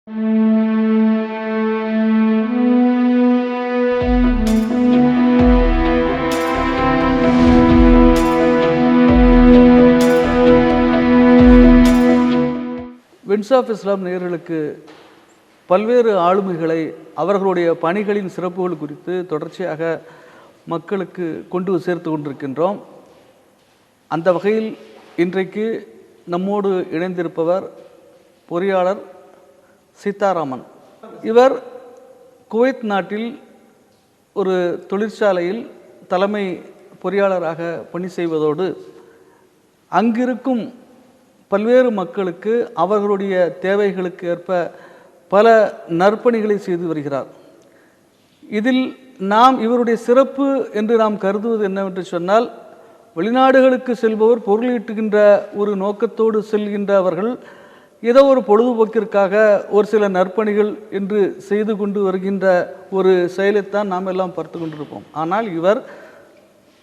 Wins of Islam நேயர்களுக்கு பல்வேறு ஆளுமைகளை அவர்களுடைய பணிகளின் சிறப்புகள் குறித்து தொடர்ச்சியாக மக்களுக்கு கொண்டு சேர்த்து கொண்டிருக்கின்றோம். அந்த வகையில் இன்றைக்கு நம்மோடு இணைந்திருப்பவர் பொறியாளர் சீதாராமன். இவர் குவைத் நாட்டில் ஒரு தொழிற்சாலையில் தலைமை பொறியாளராக பணி செய்வதோடு அங்கிருக்கும் பல்வேறு மக்களுக்கு அவர்களுடைய தேவைகளுக்கு ஏற்ப பல நற்பணிகளை செய்து வருகிறார். இதில் நாம் இவருடைய சிறப்பு என்று நாம் கருதுவது என்னவென்று சொன்னால், வெளிநாடுகளுக்கு செல்பவர் பொருளீட்டுகின்ற ஒரு நோக்கத்தோடு செல்கின்றவர்கள் ஏதோ ஒரு பொழுதுபோக்கிற்காக ஒரு சில நற்பணிகள் என்று செய்து கொண்டு வருகின்ற ஒரு செயலைத்தான் நாம் எல்லாம் பார்த்து கொண்டிருப்போம். ஆனால் இவர்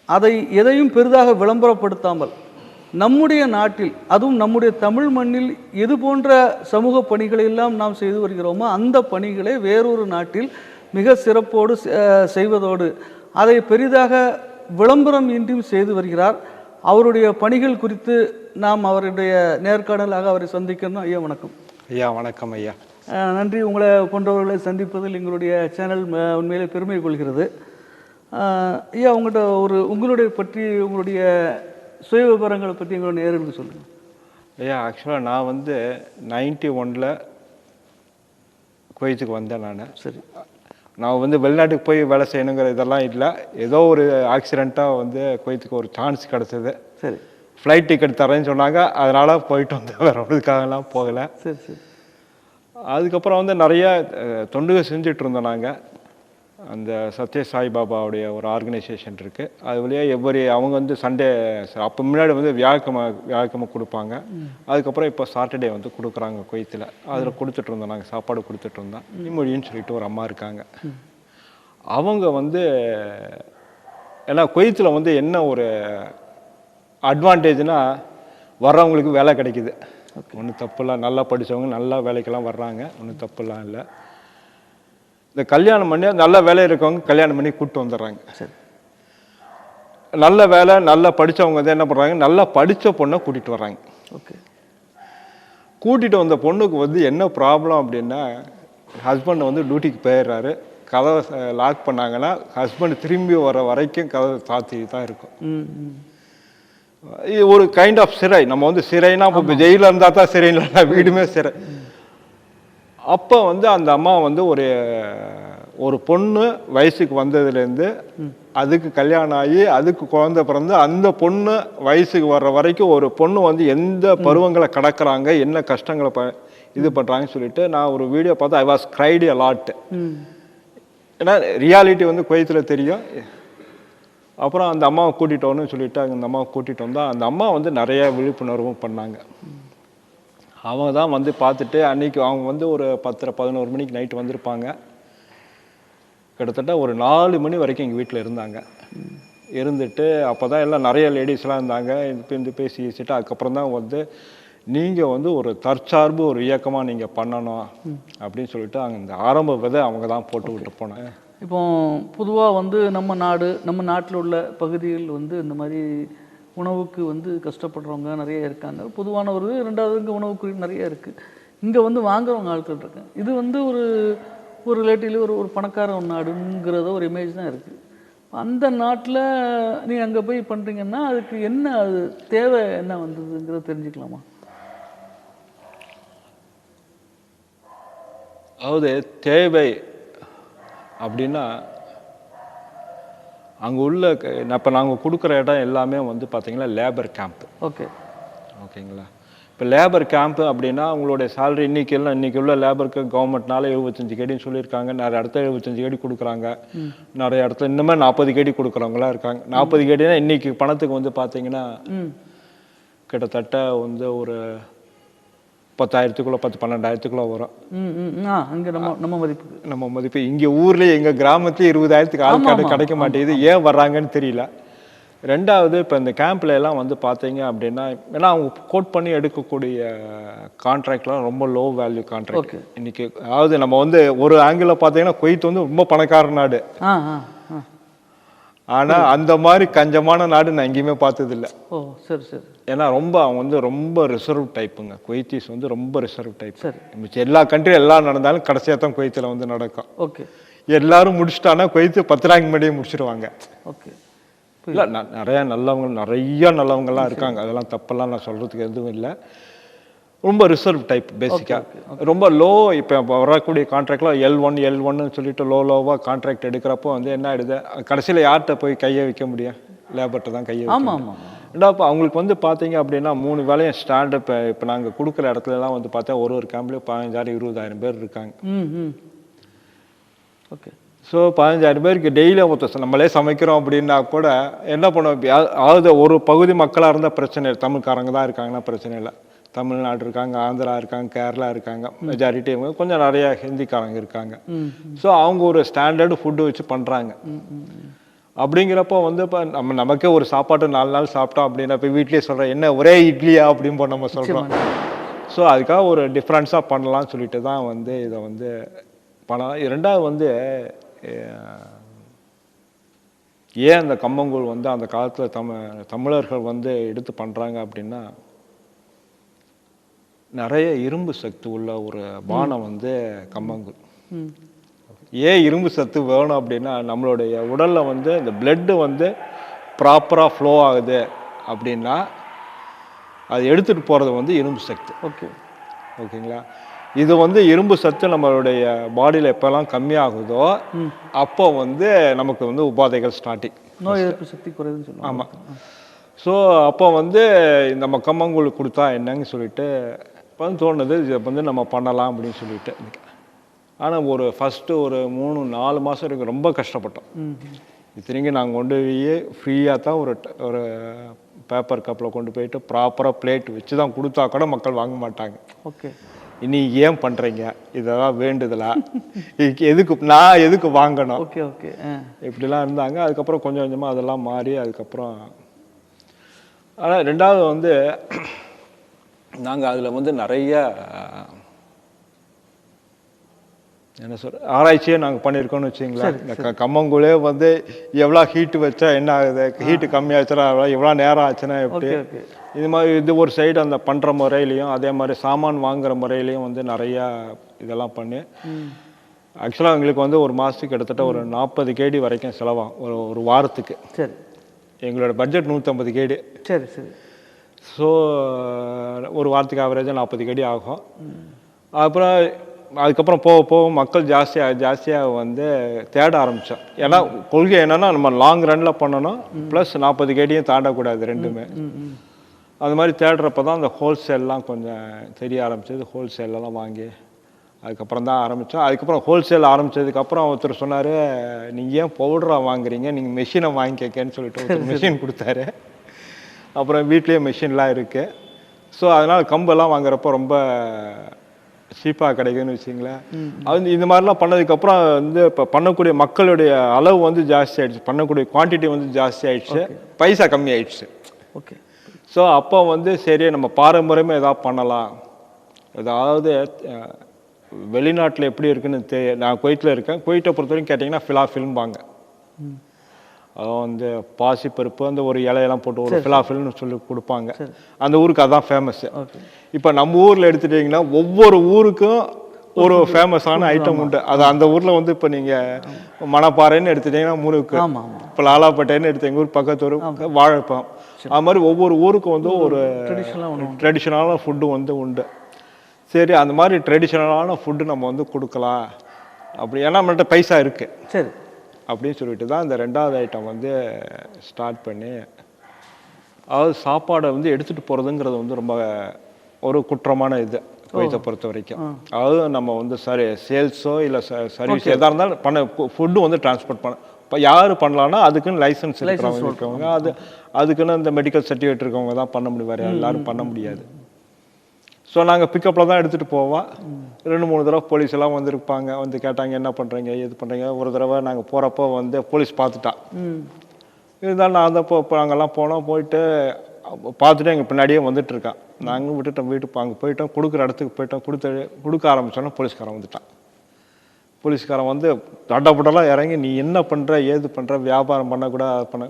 அதை எதையும் பெரிதாக விளம்பரப்படுத்தாமல் நம்முடைய நாட்டில், அதுவும் நம்முடைய தமிழ் மண்ணில் எது போன்ற சமூக பணிகளை எல்லாம் நாம் செய்து வருகிறோமோ அந்த பணிகளை வேறொரு நாட்டில் மிக சிறப்போடு செய்வதோடு அதை பெரிதாக விளம்பரம் இன்றியும் செய்து வருகிறார். அவருடைய பணிகள் குறித்து நாம் அவருடைய நேர்காணலாக அவரை சந்திக்கணும். ஐயா வணக்கம். ஐயா வணக்கம். ஐயா நன்றி. உங்களை போன்றவர்களை சந்திப்பதில் எங்களுடைய சேனல் உண்மையிலே பெருமை கொள்கிறது. ஐயா, உங்களுடைய பற்றி, உங்களுடைய சுய விவரங்களை பற்றி எங்களோட நேர்களுக்கு சொல்லுங்கள். ஐயா, ஆக்சுவலாக நான் வந்து 91 குவைத்துக்கு வந்தேன். சரி. நான் வந்து வெளிநாட்டுக்கு போய் வேலை செய்யணுங்கிற இதெல்லாம் இல்லை. ஏதோ ஒரு ஆக்சிடெண்ட்டாக வந்து குவைத்துக்கு ஒரு சான்ஸ் கிடச்சிது. சரி. ஃப்ளைட் டிக்கெட் தரேன்னு சொன்னாங்க. அதனால் போயிட்டு வந்தேன், வேறு ஒன்றுக்காகலாம் போகலை. சரி சரி. அதுக்கப்புறம் வந்து நிறையா தொண்டுகள் செஞ்சுட்டு இருந்தோம். நாங்கள் அந்த சத்ய சாய்பாபாவுடைய ஒரு ஆர்கனைசேஷன் இருக்குது. அது வழியாக அவங்க வந்து சண்டே, அப்போ முன்னாடி வந்து வியாழக்கிழமை கொடுப்பாங்க. அதுக்கப்புறம் இப்போ சாட்டர்டே வந்து கொடுக்குறாங்க குவைத்தில். அதில் கொடுத்துட்டு இருந்தோம், நாங்கள் சாப்பாடு கொடுத்துட்டு இருந்தோம். நிமொழின்னு சொல்லிட்டு ஒரு அம்மா இருக்காங்க. அவங்க வந்து ஏன்னா குவைத்தில் வந்து என்ன ஒரு அட்வான்டேஜ்னா, வர்றவங்களுக்கு வேலை கிடைக்குது. ஒன்றும் தப்புலாம், நல்லா படித்தவங்க நல்லா வேலைக்கெல்லாம் வர்றாங்க, ஒன்றும் தப்புலாம் இல்லை. இந்த கல்யாணம் பண்ணி நல்ல வேலை இருக்கவங்க கல்யாணம் பண்ணி கூப்பிட்டு வந்துடுறாங்க. சரி. நல்ல வேலை நல்லா படித்தவங்க வந்து என்ன பண்ணுறாங்க, நல்லா படித்த பொண்ணை கூட்டிகிட்டு வர்றாங்க. ஓகே. கூட்டிகிட்டு வந்த பொண்ணுக்கு வந்து என்ன ப்ராப்ளம் அப்படின்னா, ஹஸ்பண்ட் வந்து டியூட்டிக்கு போயிடுறாரு. கதவை லாக் பண்ணாங்கன்னா ஹஸ்பண்ட் திரும்பி வர வரைக்கும் கதவை சாத்திட்டு தான் இருக்கும். இது ஒரு கைண்ட் ஆஃப் சிறை. நம்ம வந்து சிறைனா இப்போ ஜெயிலில் இருந்தால் தான் சிறை, இல்லைன்னா வீடுமே சிறை. அப்போ வந்து அந்த அம்மா வந்து ஒரு பொண்ணு வயசுக்கு வந்ததுலேருந்து அதுக்கு கல்யாணம் ஆகி அதுக்கு குழந்தை பிறந்து அந்த பொண்ணு வயசுக்கு வர்ற வரைக்கும் ஒரு பொண்ணு வந்து எந்த பருவங்களை கடக்கிறாங்க, என்ன கஷ்டங்களை இது பண்ணுறாங்கன்னு சொல்லிட்டு நான் ஒரு வீடியோ பார்த்து I was cried a lot. ஏன்னா ரியாலிட்டி வந்து குவைத்தில் தெரியும். அப்புறம் அந்த அம்மாவை கூட்டிகிட்டு வரணும்னு சொல்லிட்டு அந்த அம்மாவை கூட்டிகிட்டு வந்தால் அந்த அம்மா வந்து நிறைய விழிப்புணர்வும் பண்ணாங்க. அவங்க தான் வந்து பார்த்துட்டு அன்றைக்கி அவங்க வந்து ஒரு 10-11 மணிக்கு நைட்டு வந்திருப்பாங்க. கிட்டத்தட்ட ஒரு 4 மணி வரைக்கும் எங்கள் வீட்டில் இருந்தாங்க. இருந்துட்டு அப்போ தான் எல்லாம் நிறைய லேடிஸ்லாம் இருந்தாங்க. இது பேசிட்டு அதுக்கப்புறம் தான் வந்து நீங்கள் வந்து ஒரு தற்சார்பு ஒரு இயக்கமாக நீங்கள் பண்ணணும் அப்படின்னு சொல்லிட்டு அங்கே இந்த ஆரம்ப விதை அவங்க தான் போட்டு விட்டு போனாங்க. இப்போ பொதுவாக வந்து நம்ம நாட்டில் உள்ள பகுதியில் வந்து இந்த மாதிரி உணவுக்கு வந்து கஷ்டப்படுறவங்க நிறைய இருக்காங்க. பொதுவான ஒரு 2வது உணவுக்கு நிறைய இருக்குது. இங்கே வந்து வாங்குறவங்க ஆட்கள் இருக்காங்க. இது வந்து ஒரு ரிலேட்டிவ்லி ஒரு பணக்கார நாடுங்கிறத ஒரு இமேஜ் தான் இருக்குது. அந்த நாட்டில் நீங்கள் அங்கே போய் பண்ணுறீங்கன்னா அதுக்கு என்ன அது தேவை என்ன வந்ததுங்கிறத தெரிஞ்சுக்கலாமா? அதாவது தேவை அப்படின்னா அங்கே உள்ள இப்போ நாங்கள் கொடுக்குற இடம் எல்லாமே வந்து பார்த்திங்கன்னா லேபர் கேம்ப்பு. ஓகேங்களா. இப்போ லேபர் கேம்ப்பு அப்படின்னா உங்களுடைய சேலரி இன்றைக்கி உள்ள லேபருக்கு கவர்மெண்ட்னால 75 கேடின்னு சொல்லியிருக்காங்க. நிறைய இடத்துல 75 கேடி கொடுக்குறாங்க. நிறைய இடத்துல இன்னுமே 40 கேடி கொடுக்குறவங்களாம் இருக்காங்க. 40 கேடினா இன்றைக்கி பணத்துக்கு வந்து பார்த்திங்கன்னா கிட்டத்தட்ட வந்து ஒரு 10,000க்குள்ள 10-12,000க்குள்ள வரும். அங்கே நம்ம மதிப்பு இங்கே ஊர்லேயே எங்கள் கிராமத்துலேயே 20,000க்கு ஆள் கிடைக்க மாட்டேங்குது. ஏன் வர்றாங்கன்னு தெரியல. ரெண்டாவது இப்போ இந்த கேம்ப்ல எல்லாம் வந்து பார்த்தீங்க அப்படின்னா, ஏன்னா அவங்க கோட் பண்ணி எடுக்கக்கூடிய கான்ட்ராக்ட்லாம் ரொம்ப லோ வேல்யூ கான்ட்ராக்ட். இன்னைக்கு அதாவது நம்ம வந்து ஒரு ஆங்கிளில் பார்த்தீங்கன்னா குவைத் வந்து ரொம்ப பணக்கார நாடு. ஆ ஆ ஆ ஆனா அந்த மாதிரி கஞ்சமான நாடு நான் எங்கேயுமே பார்த்ததில்ல. ஓ சரி சரி. ஏன்னா ரொம்ப அவங்க வந்து ரொம்ப ரிசர்வ் டைப்புங்க. குவைத்தீஸ் வந்து ரொம்ப ரிசர்வ் டைப். சரி. மிச்சம் எல்லா கண்ட்ரியும் எல்லாம் நடந்தாலும் கடைசியாக தான் குவைத்தில் வந்து நடக்கும். ஓகே. எல்லாரும் முடிச்சிட்டானா குவைத்து 10 ரேங்க் மேலேயே முடிச்சிருவாங்க. ஓகே. இல்லை நிறைய நல்லவங்கலாம் இருக்காங்க. அதெல்லாம் தப்பெல்லாம் நான் சொல்கிறதுக்கு எதுவும் இல்லை. ரொம்ப ரிசர்வ் டைப் பேசிக்காக. ரொம்ப லோ இப்போ வரக்கூடிய கான்ட்ராக்ட்லாம் L1 சொல்லிட்டு லோவாக கான்ட்ராக்ட் எடுக்கிறப்போ வந்து என்ன ஆகிடுது, கடைசியில் யார்கிட்ட போய் கையை வைக்க முடியும்? லேபர்கிட்ட தான் கையை வைக்க ஆமாம் முடியும். ஆமாம். ரெண்டாவது பார்த்தீங்க வந்து பார்த்தீங்க அப்படின்னா 3 வேலையும் ஸ்டாண்டு இப்போ நாங்கள் கொடுக்குற இடத்துலலாம் வந்து பார்த்தா ஒரு கேம்ப்லேயும் 15,000 20,000 பேர் இருக்காங்க. ஓகே. ஸோ 15,000 பேருக்கு டெய்லியும் ஒருத்தர் நம்மளே சமைக்கிறோம் அப்படின்னா கூட என்ன பண்ணுவோம், அதாவது ஒரு பகுதி மக்களாக இருந்தால் பிரச்சனை இல்லை, தமிழ்காரங்க தான் இருக்காங்கன்னா பிரச்சனை இல்லை. தமிழ்நாடு இருக்காங்க, ஆந்திரா இருக்காங்க, கேரளா இருக்காங்க, மெஜாரிட்டி கொஞ்சம் நிறைய ஹிந்திக்காரங்க இருக்காங்க. ஸோ அவங்க ஒரு ஸ்டாண்டர்டு ஃபுட்டு வச்சு பண்ணுறாங்க. அப்படிங்கிறப்போ வந்து இப்போ நமக்கே ஒரு சாப்பாட்டு 4 நாள் சாப்பிட்டோம் அப்படின்னா இப்போ வீட்லேயே சொல்கிறோம் என்ன ஒரே இட்லியா அப்படின்னு நம்ம சொல்கிறோம். ஸோ அதுக்காக ஒரு டிஃப்ரென்ஸாக பண்ணலாம்னு சொல்லிட்டு தான் வந்து இதை வந்து பண்ணலாம். ரெண்டாவது வந்து ஏன் அந்த கம்மங்கூழ் வந்து அந்த காலத்தில் தமிழர்கள் வந்து எடுத்து பண்ணுறாங்க அப்படின்னா, நிறைய இரும்பு சத்து உள்ள ஒரு பானம் வந்து கம்மங்கூழ். ஏன் இரும்பு சத்து வேணும் அப்படின்னா, நம்மளுடைய உடலில் வந்து இந்த பிளட்டு வந்து ப்ராப்பராக ஃப்ளோ ஆகுது அப்படின்னா அது எடுத்துகிட்டு போகிறது வந்து இரும்பு சத்து. ஓகேங்களா? இது வந்து இரும்பு சத்து நம்மளுடைய பாடியில் எப்போல்லாம் கம்மியாகுதோ அப்போ வந்து நமக்கு வந்து உபாதைகள் ஸ்டார்டிங், நோய் எதிர்ப்பு சக்தி குறையுதுன்னு சொல்லுவாங்க. ஆமாம். ஸோ அப்போ வந்து நம்ம கம்மங்கூழ் கொடுத்தா என்னன்னு சொல்லிட்டு இப்போ வந்து தோணுது, இதை வந்து நம்ம பண்ணலாம் அப்படின்னு சொல்லிட்டு. ஆனால் ஃபஸ்ட்டு ஒரு 3-4 மாதம் வரைக்கும் ரொம்ப கஷ்டப்பட்டோம். இத்தனைக்கும் நாங்கள் கொண்டு போய் ஃப்ரீயாக தான் ஒரு பேப்பர் கப்பில் கொண்டு போயிட்டு ப்ராப்பராக பிளேட் வச்சு தான் கொடுத்தா கூட மக்கள் வாங்க மாட்டாங்க. ஓகே. இனி ஏன் பண்ணுறீங்க, இதெல்லாம் வேண்டுதலா, எதுக்கு வாங்கணும், ஓகே ஓகே இப்படிலாம் இருந்தாங்க. அதுக்கப்புறம் கொஞ்சம் கொஞ்சமாக அதெல்லாம் மாறி அதுக்கப்புறம். ஆனால் ரெண்டாவது வந்து நாங்கள் அதில் வந்து நிறைய என்ன ஆராய்ச்சியே நாங்கள் பண்ணியிருக்கோம்னு வச்சுங்களேன். இந்த கம்மங்கூழே வந்து எவ்வளோ ஹீட்டு வச்சா என்ன ஆகுது, ஹீட்டு கம்மியாச்சுன்னா எவ்வளோ நேரம் ஆச்சுன்னா எப்படி, இது மாதிரி இது ஒரு சைடு அந்த பண்ணுற முறையிலையும் அதே மாதிரி சாமான் வாங்குகிற முறையிலையும் வந்து நிறையா இதெல்லாம் பண்ணி ஆக்சுவலாக எங்களுக்கு வந்து ஒரு மாதத்துக்கு கிட்டத்தட்ட ஒரு 40 கேடி வரைக்கும் செலவாகும் ஒரு வாரத்துக்கு. சரி. எங்களோட பட்ஜெட் 150 கேடி. சரி சரி. ஸோ ஒரு வாரத்துக்கு ஆவரேஜாக 40 கேடி ஆகும். அப்புறம் அதுக்கப்புறம் போக போக மக்கள் ஜாஸ்தியாக வந்து தேட ஆரம்பித்தோம். ஏன்னா கொள்கை என்னென்னா நம்ம லாங் ரனில் பண்ணணும், ப்ளஸ் 40 கேடியும் தாண்டக்கூடாது ரெண்டுமே. அது மாதிரி தேடுறப்ப தான் அந்த ஹோல்சேல்லாம் கொஞ்சம் தெரிய ஆரம்பிச்சது. ஹோல்சேலெல்லாம் வாங்கி அதுக்கப்புறம் தான் ஆரம்பித்தோம். அதுக்கப்புறம் ஹோல்சேல் ஆரம்பித்ததுக்கப்புறம் ஒருத்தர் சொன்னார், நீங்கள் ஏன் பவுடராக வாங்குறீங்க, நீங்கள் மெஷினை வாங்கிக்கேன்னு சொல்லிட்டு ஒருத்தர் மெஷின் கொடுத்தாரு. அப்புறம் வீட்லேயே மெஷின்லாம் இருக்குது. ஸோ அதனால் கம்பெல்லாம் வாங்குறப்போ ரொம்ப சீப்பாக கிடைக்குதுன்னு வச்சிங்களேன். அது இந்த மாதிரிலாம் பண்ணதுக்கப்புறம் வந்து இப்போ பண்ணக்கூடிய மக்களுடைய அளவு வந்து ஜாஸ்தி ஆகிடுச்சு, பண்ணக்கூடிய குவான்டிட்டி வந்து ஜாஸ்தி ஆகிடுச்சு, பைசா கம்மி ஆகிடுச்சு. ஓகே. ஸோ அப்போ வந்து சரி நம்ம பாரம்பரியமாக எதாவது பண்ணலாம். அதாவது வெளிநாட்டில் எப்படி இருக்குன்னு நான் குவைத்தில் இருக்கேன். குவைத்தை பொறுத்த வரைக்கும் கேட்டிங்கன்னா ஃபிலாஃபில்ம்பாங்க. அதான் வந்து பாசிப்பருப்பு அந்த ஒரு இலையெல்லாம் போட்டு ஒரு ஃபிலாஃபில்னு சொல்லி கொடுப்பாங்க. அந்த ஊருக்கு அதான் ஃபேமஸ்ஸு. இப்போ நம்ம ஊரில் எடுத்துட்டிங்கன்னா ஒவ்வொரு ஊருக்கும் ஒரு ஃபேமஸான ஐட்டம் உண்டு. அது அந்த ஊரில் வந்து இப்போ நீங்கள் மணப்பாறைன்னு எடுத்துட்டிங்கன்னா முறுக்கு, இப்போ லாலாப்பேட்டைன்னு எடுத்து எங்கள் ஊர் பக்கத்து ஊர் வாழைப்பழம், அது மாதிரி ஒவ்வொரு ஊருக்கும் வந்து ஒரு ட்ரெடிஷ்னலான ஃபுட்டு வந்து உண்டு. சரி அந்த மாதிரி ட்ரெடிஷ்னலான ஃபுட்டு நம்ம வந்து கொடுக்கலாம் அப்படி, ஏன்னா நம்மள்கிட்ட பைசா இருக்குது. சரி அப்படின்னு சொல்லிட்டு தான் இந்த 2வது ஐட்டம் வந்து ஸ்டார்ட் பண்ணி, அதாவது சாப்பாடை வந்து எடுத்துகிட்டு போகிறதுங்கிறது வந்து ரொம்ப ஒரு குற்றமான இது குவைத்தை பொறுத்த வரைக்கும். அதாவது நம்ம வந்து சேல்ஸோ இல்லை சர்வீஸ் எதாக இருந்தாலும் ஃபுட்டு வந்து டிரான்ஸ்போர்ட் பண்ண இப்போ யார் பண்ணலான்னா அதுக்குன்னு லைசன்ஸ் இருக்கவங்க அதுக்குன்னு இந்த மெடிக்கல் சர்டிஃபிகேட் இருக்கவங்க தான் பண்ண முடியும், வேறு எல்லாரும் பண்ண முடியாது. ஸோ நாங்கள் பிக்கப்பில் தான் எடுத்துகிட்டு போவோம். 2-3 தடவை போலீஸ் எல்லாம் வந்துருப்பாங்க, வந்து கேட்டாங்க என்ன பண்ணுறீங்க எது பண்ணுறீங்க. ஒரு தடவை நாங்கள் போகிறப்போ வந்து போலீஸ் பார்த்துட்டான், இருந்தாலும் நான் தான் இப்போ அங்கெல்லாம் போனோம், போயிட்டு பார்த்துட்டு எங்கள் பின்னாடியே வந்துட்டு இருக்கான். நாங்கள் விட்டுட்டோம், வீட்டுக்கு அங்கே போயிட்டோம், கொடுக்குற இடத்துக்கு போயிட்டோம். கொடுக்க ஆரம்பித்தோன்னா போலீஸ்காரன் வந்துட்டான். போலீஸ்காரன் வந்து தடப்படலாம் இறங்கி, நீ என்ன பண்ணுற, ஏது பண்ணுற, வியாபாரம் பண்ணக்கூடாது, அதை பண்ண.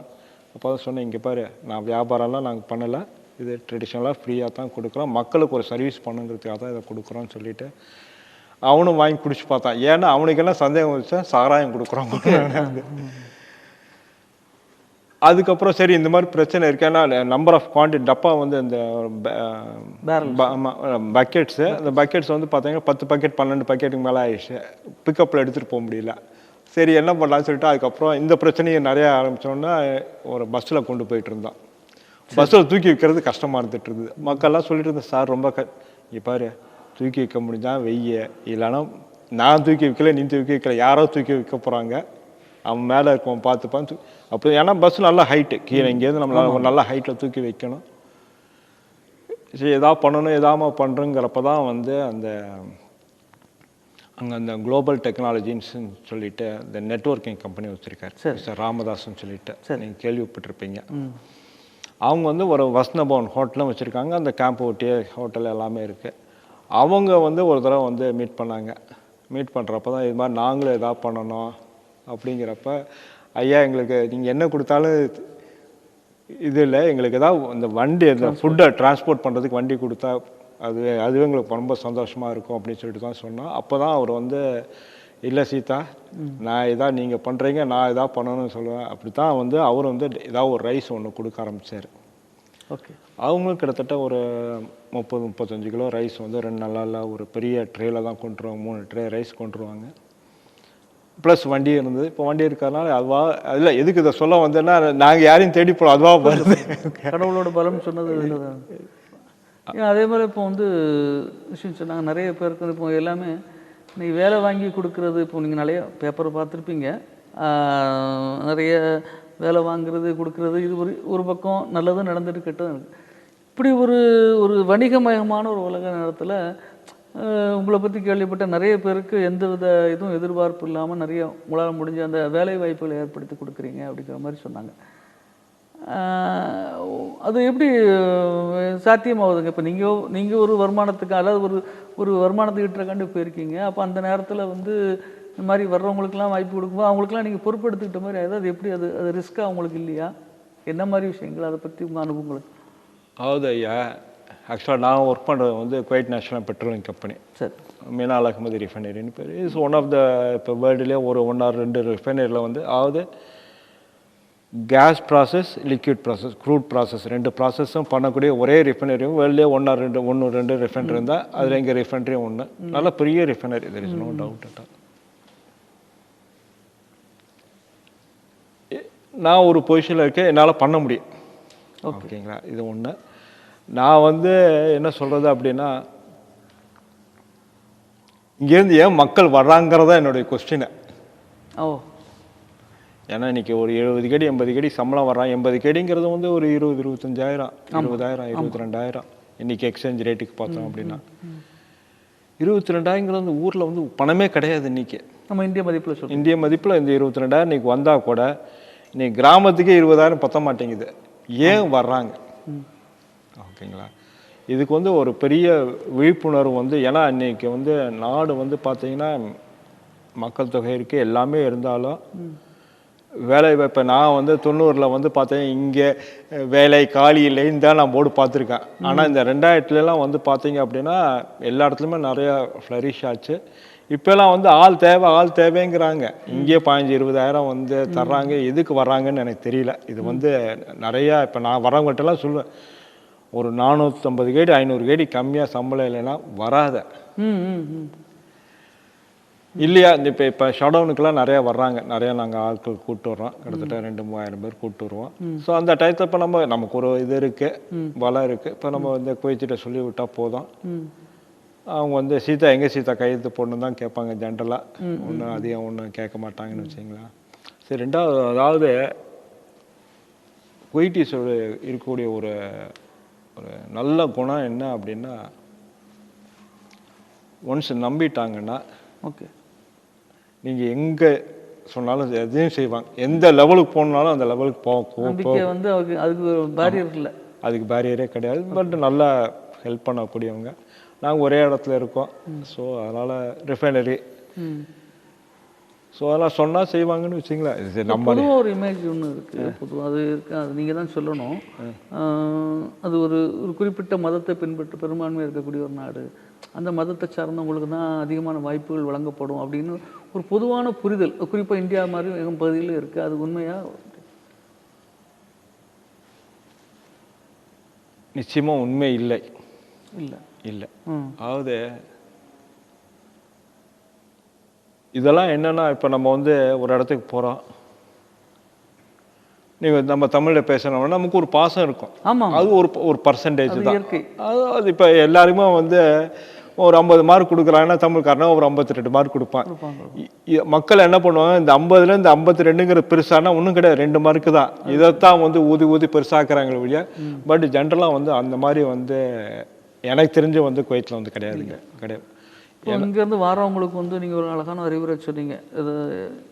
அப்போ தான் சொன்னேன், இங்கே பாரு, நான் வியாபாரம்லாம் நாங்கள் பண்ணலை, இது ட்ரெடிஷ்னலாக ஃப்ரீயாக தான் கொடுக்குறோம், மக்களுக்கு ஒரு சர்வீஸ் பண்ணுங்கிறதுக்காக தான் இதை கொடுக்குறோன்னு சொல்லிட்டு அவனும் வாங்கி குடிச்சு பார்த்தான். ஏன்னா அவனுக்கெல்லாம் சந்தேகம் வச்சா சாராயம் கொடுக்குறோம். அதுக்கப்புறம் சரி இந்த மாதிரி பிரச்சனை இருக்கு. ஏன்னா நம்பர் ஆஃப் குவான்டிட்டி டப்பா வந்து இந்த பக்கெட்ஸு, அந்த பக்கெட்ஸ் வந்து பார்த்தீங்கன்னா 10 பக்கெட் 12 பக்கெட்டுக்கு மேலே ஆயிடுச்சு. பிக்கப்பில் எடுத்துகிட்டு போக முடியல. சரி என்ன பண்ணலான்னு சொல்லிட்டு அதுக்கப்புறம் இந்த பிரச்சனையை நிறைய ஆரம்பித்தோன்னா ஒரு பஸ்ஸில் கொண்டு போயிட்டு இருந்தோம். பஸ்ஸில் தூக்கி வைக்கிறது கஷ்டமாக இருந்துட்டு இருந்தது. மக்கள்லாம் சொல்லிட்டு இருந்தேன், சார் ரொம்ப இங்கே பாரு, தூக்கி வைக்க முடிஞ்சா வெய்ய, இல்லைன்னா நான் தூக்கி வைக்கல, நீ தூக்கி வைக்கல, யாரோ தூக்கி வைக்க போகிறாங்க, அவன் மேலே இருக்கவன் பார்த்துப்பான். அப்போ ஏன்னா பஸ் நல்லா ஹைட்டு, கீழே இங்கேருந்து நம்மளால் ஒரு நல்ல ஹைட்டில் தூக்கி வைக்கணும். சரி எதாவது பண்ணணும், எதாம பண்ணுறங்கிறப்ப தான் வந்து அந்த அங்கே அந்த குளோபல் டெக்னாலஜின்னு சொல்லிட்டு இந்த நெட்வொர்க்கிங் கம்பெனி வச்சுருக்காரு சார் ராமதாஸ்ன்னு சொல்லிட்டு, நீங்கள் கேள்விப்பட்டிருப்பீங்க. அவங்க வந்து ஒரு வசந்தபவன் ஹோட்டலும் வச்சுருக்காங்க, அந்த கேம்ப் ஒட்டிய ஹோட்டல் எல்லாமே இருக்குது. அவங்க வந்து ஒரு தடவை வந்து மீட் பண்ணாங்க. மீட் பண்ணுறப்ப தான் இது மாதிரி நாங்களும் எதாவது பண்ணணும் அப்படிங்கிறப்ப, ஐயா எங்களுக்கு நீங்கள் என்ன கொடுத்தாலும் இது இல்லை, எங்களுக்கு ஏதாவது இந்த வண்டி இந்த ஃபுட்டை டிரான்ஸ்போர்ட் பண்ணுறதுக்கு வண்டி கொடுத்தா அதுவே எங்களுக்கு ரொம்ப சந்தோஷமாக இருக்கும் அப்படின்னு சொல்லிட்டு தான் சொன்னோம். அப்போ தான் அவர் வந்து, இல்லை சீதா, நான் எதாவது நீங்கள் பண்ணுறீங்க, நான் எதாவது பண்ணணும்னு சொல்லுவேன். அப்படி தான் வந்து அவர் வந்து ஏதாவது ஒரு ரைஸ் ஒன்று கொடுக்க ஆரம்பித்தார். ஓகே. அவங்களும் கிட்டத்தட்ட ஒரு 30-35 கிலோ ரைஸ் வந்து 2 நாளில் ஒரு பெரிய ட்ரேயில் தான் கொண்டுருவாங்க. 3 ட்ரே ரைஸ் கொண்டுருவாங்க. ப்ளஸ் வண்டி இருந்தது. இப்போ வண்டி இருக்கிறதுனால அதுவாக அதில் எதுக்கு இதை சொல்ல வந்தேன்னா, நாங்கள் யாரையும் தேடி போகிறோம், அதுவாக வருது. கடவுளோட பலம் சொன்னது. அதே மாதிரி இப்போ வந்து விஷயம் சொன்னாங்க, நிறைய பேருக்கு இப்போ எல்லாமே நீ வேலை வாங்கி கொடுக்குறது. இப்போ நீங்கள் நிறைய பேப்பர் பார்த்துருப்பீங்க, நிறைய வேலை வாங்குறது கொடுக்குறது, இது ஒரு பக்கம் நல்லதும் நடந்துட்டு கெட்டதும். இப்படி ஒரு வணிகமயமான ஒரு உலக நேரத்தில் உங்களை பற்றி கேள்விப்பட்ட நிறைய பேருக்கு எந்தவித இதுவும் எதிர்பார்ப்பு இல்லாமல் நிறைய உங்களால் முடிஞ்ச அந்த வேலை வாய்ப்புகளை ஏற்படுத்தி கொடுக்குறீங்க அப்படிங்கிற மாதிரி சொன்னாங்க. அது எப்படி சாத்தியமாகுதுங்க? இப்போ நீங்கள் ஒரு வருமானத்துக்கு, அதாவது ஒரு வருமானத்துக்கு ஈட்டுறக்காண்டு போயிருக்கீங்க. அப்போ அந்த நேரத்தில் வந்து இந்த மாதிரி வர்றவங்களுக்குலாம் வாய்ப்பு கொடுக்கும்போது அவங்களுக்குலாம் நீங்கள் பொறுப்பெடுத்துக்கிட்ட மாதிரி அதாவது எப்படி அது ரிஸ்க்காக அவங்களுக்கு இல்லையா? என்ன மாதிரி விஷயங்கள், அதை பற்றி உங்கள் அனுபவங்களுக்கு? அதாவது ஐயா, ஆக்சுவலாக நான் ஒர்க் பண்ணுறது வந்து குவைட் நேஷனல் பெட்ரோலியம் கம்பெனி. சரி. மீனால் அகமது ரிஃபைனரின்னு பேர். இஸ் ஒன் ஆஃப் த இப்போ வேர்ல்டுலேயே ஒரு 1 or 2 ரிஃபைனரியில் வந்து, அதாவது gas process, liquid process, crude process 2 ப்ராசஸும் பண்ணக்கூடிய ஒரே ரிஃபைனரியும் வேர்ல்ட்லேயே 1 or 2 ரிஃபைனரி இருந்தால் அதில் எங்கள் ரிஃபைனரியும் ஒன்று. நல்ல பெரிய refinery, there is no doubt at all. நான் ஒரு பொசிஷனில் இருக்கேன், என்னால் பண்ண முடியும். ஓகேங்களா? இது ஒன்று. நான் வந்து என்ன சொல்கிறது அப்படின்னா, இங்கேருந்து ஏன் மக்கள் வர்றாங்கிறதா என்னுடைய கொஸ்டினை. ஏன்னா இன்றைக்கி ஒரு 70 கேடி 80 கேடி சம்பளம் வர்றான். 80 கேடிங்கிறது வந்து ஒரு 20-25,000, 20,000, 22,000 இன்றைக்கி எக்ஸ்சேஞ்ச் ரேட்டுக்கு பார்த்தோம் அப்படின்னா. 22,000ங்கிறது வந்து ஊரில் வந்து பணமே கிடையாது இன்றைக்கி. நம்ம இந்திய மதிப்பில் சொல்லுவோம். இந்திய மதிப்பில் இந்த 22,000 இன்றைக்கி வந்தால் கூட இன்றைக்கி கிராமத்துக்கே 20,000 பற்ற மாட்டேங்குது. ஏன் வர்றாங்க? ஓகேங்களா? இதுக்கு வந்து ஒரு பெரிய விழிப்புணர்வு வந்து, ஏன்னா இன்றைக்கி வந்து நாடு வந்து பார்த்திங்கன்னா மக்கள் தொகை இருக்குது, எல்லாமே இருந்தாலும் வேலை வாய்ப்பு. நான் வந்து 90ல் வந்து பார்த்தேன், இங்கே வேலை காலி இல்லைன்னு தான் நான் போர்டு பார்த்துருக்கேன். ஆனால் இந்த 2000லாம் வந்து பார்த்தீங்க அப்படின்னா எல்லா இடத்துலையுமே நிறையா ஃப்ளரிஷ் ஆச்சு. இப்போலாம் வந்து ஆள் தேவைங்கிறாங்க. இங்கே 15-20,000 வந்து தர்றாங்க. எதுக்கு வர்றாங்கன்னு எனக்கு தெரியல. இது வந்து நிறையா இப்போ நான் வரவங்கள்ட்டெல்லாம் சொல்லுவேன், ஒரு 450 கேடி 500 கேடி கம்மியாக சம்பளம் இல்லைன்னா வராத. இல்லையா? இப்போ ஷடவுனுக்கெல்லாம் நிறையா வர்றாங்க. நிறையா நாங்கள் ஆட்கள் கூப்பிட்டு வர்றோம். கிட்டத்தட்ட 2-3000 பேர் கூப்பிட்டு வருவோம். ஸோ அந்த டயத்தை இப்போ நமக்கு ஒரு இது இருக்குது, பலம் இருக்குது. இப்போ நம்ம வந்து குவைத்திட்ட சொல்லி விட்டால் போதும். அவங்க வந்து சீதா எங்கே சீதா கையெழுத்து போடணும் தான் கேட்பாங்க ஜென்ரலாக. ஒன்றும் அதிகம் ஒன்றும் கேட்க மாட்டாங்கன்னு வச்சிங்களேன். சரி, ரெண்டாவது அதாவது குவைட்டிஸோட இருக்கக்கூடிய ஒரு நல்ல குணம் என்ன அப்படின்னா, ஒன்ஸ் நம்பிட்டாங்கன்னா, ஓகே, நீங்கள் எங்கே சொன்னாலும் எதையும் செய்வாங்க. எந்த லெவலுக்கு போகணுனாலும் அந்த லெவலுக்கு நம்பிக்கை வந்து அவருக்கு அதுக்கு பேரியர் இல்லை. அதுக்கு பேரியரே கிடையாது. பட் நல்லா ஹெல்ப் பண்ணக்கூடியவங்க. நாங்கள் ஒரே இடத்துல இருக்கோம். ஸோ அதனால் ரிஃபைனரி ஸோ அதெல்லாம் சொன்னால் செய்வாங்கன்னு வச்சிங்களேன். இது நம்ம பொதுவாக ஒரு இமேஜ் ஒன்று இருக்குது. பொதுவாக அது இருக்குது, அது நீங்கள் தான் சொல்லணும். அது ஒரு ஒரு குறிப்பிட்ட மதத்தை பின்பற்ற பெரும்பான்மையாக இருக்கக்கூடிய ஒரு நாடு, அந்த மதத்தை சார்ந்தவங்களுக்கு தான் அதிகமான வாய்ப்புகள் வழங்கப்படும் அப்படின்னு ஒரு பொதுவான புரிதல் குறிப்பாக இந்தியா மாதிரி எங்கள் பகுதியில் இருக்குது. அது உண்மையா? நிச்சயமாக உண்மை இல்லை. இல்லை இல்லை. அதாவது இதெல்லாம் என்னன்னா, இப்போ நம்ம வந்து ஒரு இடத்துக்கு போகிறோம், நீங்கள் நம்ம தமிழில் பேசணும்னா நமக்கு ஒரு பாசம் இருக்கும். ஆமாம், அது ஒரு பர்சன்டேஜ் தான். இயற்கை. அது இப்போ எல்லாருமே வந்து ஒரு 50 மார்க் கொடுக்குறாங்கன்னா தமிழ்காரனா ஒரு 52 மார்க் கொடுப்பான். மக்கள் என்ன பண்ணுவாங்க, இந்த 50ல இந்த 52ங்கிற பெருசானா ஒன்றும் கிடையாது, 2 மார்க்கு தான். இதைத்தான் வந்து ஊதி ஊதி பெருசாக்குறாங்க வழியா. பட் ஜென்ரலாக வந்து அந்த மாதிரி வந்து எனக்கு தெரிஞ்சு வந்து குவைத்தில் வந்து கிடையாதுங்க, கிடையாது. இங்கேருந்து வரவங்களுக்கு வந்து நீங்கள் ஒரு அழகான அறிவுரை சொன்னீங்க. இது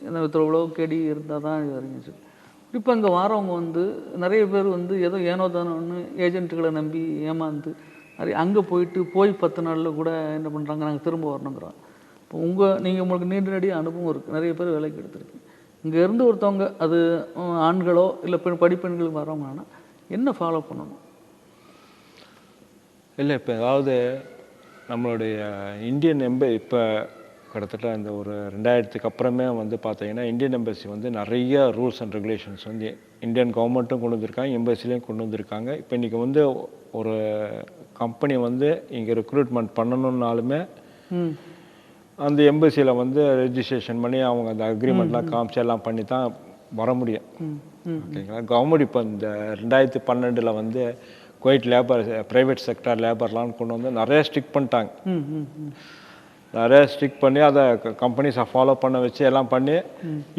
என்ன இவ்வளோ கேடி இருந்தால் தான் இது அறிஞர் சொல்லி. இப்போ இங்கே வரவங்க வந்து நிறைய பேர் வந்து ஏதோ ஏனோ தானோன்னு ஏஜென்ட்டுகளை நம்பி ஏமாந்து நிறைய அங்கே போய் 10 நாளில் கூட என்ன பண்ணுறாங்க, நாங்கள் திரும்ப வரணுங்கிறோம். இப்போ உங்களுக்கு நீண்ட அனுபவம் இருக்குது, நிறைய பேர் வேலைக்கு எடுத்துருக்கீங்க. இங்கே இருந்து ஒருத்தவங்க அது ஆண்களோ இல்லை படிப்பெண்களுக்கு வரவங்கன்னா என்ன ஃபாலோ பண்ணணும்? இல்லை, இப்போ ஏதாவது நம்மளுடைய இந்தியன் இப்போ கிட்டத்தட்ட இந்த ஒரு 2000க்கு அப்புறமே வந்து பார்த்தீங்கன்னா இந்தியன் எம்பசி வந்து நிறைய ரூல்ஸ் அண்ட் ரெகுலேஷன்ஸ் வந்து இந்தியன் கவர்மெண்ட்டும் கொண்டு வந்திருக்காங்க, எம்பசிலையும் கொண்டு வந்திருக்காங்க. இப்போ இன்றைக்கி வந்து ஒரு கம்பெனி வந்து இங்கே ரெக்ரூட்மெண்ட் பண்ணணுன்னாலுமே அந்த எம்பசியில் வந்து ரெஜிஸ்ட்ரேஷன் பண்ணி அவங்க அந்த அக்ரிமெண்ட்லாம் காமிச்சு எல்லாம் பண்ணி தான் வர முடியும். ஓகேங்களா? கவர்மெண்ட் இப்போ இந்த 2012 வந்து குவைட் ப்ரைவேட் செக்டார் லேபர்லாம் கொண்டு வந்து நிறைய ஸ்ட்ரிக் பண்ணிட்டாங்க. நிறைய ஸ்ட்ரிக் பண்ணி அதை கம்பெனிஸை ஃபாலோ பண்ண வச்சு எல்லாம் பண்ணி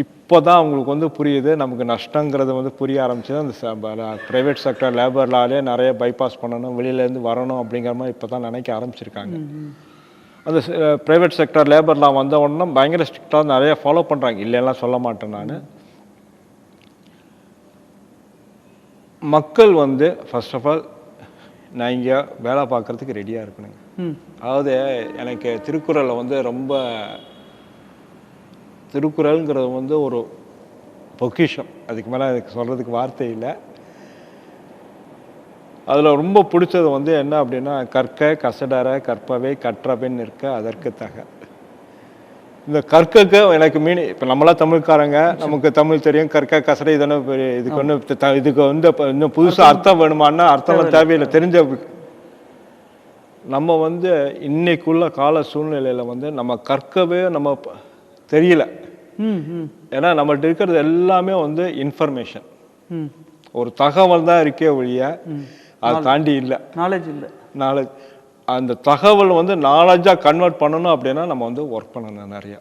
இப்போ தான் அவங்களுக்கு வந்து புரியுது நமக்கு நஷ்டங்கிறது வந்து புரிய ஆரம்பிச்சது. அந்த ப்ரைவேட் செக்டர் லேபர்லாலே நிறைய பைபாஸ் பண்ணணும், வெளியிலேருந்து வரணும் அப்படிங்கிற மாதிரி இப்போ தான் நினைக்க ஆரம்பிச்சிருக்காங்க. அந்த ப்ரைவேட் செக்டர் லேபர்லாம் வந்த உடனே பயங்கர ஸ்ட்ரிக்டாக நிறைய ஃபாலோ பண்ணுறாங்க, இல்லைலாம் சொல்ல மாட்டேன் நான். மக்கள் வந்து ஃபர்ஸ்ட் ஆஃப் ஆல் நான் இங்கே வேலை பார்க்குறதுக்கு ரெடியாக இருக்கணுங்க. அதாவது எனக்கு திருக்குறளில் வந்து ரொம்ப திருக்குறள்ங்கிறது வந்து ஒரு பொக்கிஷம், அதுக்கு மேலே எனக்கு சொல்கிறதுக்கு வார்த்தை இல்லை. அதில் ரொம்ப பிடிச்சது வந்து என்ன அப்படின்னா, கற்க கசடற கற்பவை கற்றபின் நிற்க அதற்கு தக. இந்த கற்கக்கு எனக்கு இப்போ நம்மளாம் தமிழ்காரங்க, நமக்கு தமிழ் தெரியும், கற்க கசடை இதென்ன இதுக்கு ஒன்று இதுக்கு வந்து இன்னும் புதுசாக அர்த்தம் வேணுமான்னா அர்த்தம்லாம் தேவையில்லை, தெரிஞ்ச. நம்ம வந்து இன்னைக்குள்ள கால சூழ்நிலையில் வந்து நம்ம கற்கவே நம்ம தெரியல. ஏன்னா நம்மள்ட்ட இருக்கிறது எல்லாமே வந்து இன்ஃபர்மேஷன், ஒரு தகவல் தான் இருக்கே ஒழிய அதை தாண்டி இல்லை, நாலேஜ் இல்லை. நாலேஜ் அந்த தகவல் வந்து நாலேஜாக கன்வெர்ட் பண்ணணும் அப்படின்னா நம்ம வந்து ஒர்க் பண்ணணும் நிறையா.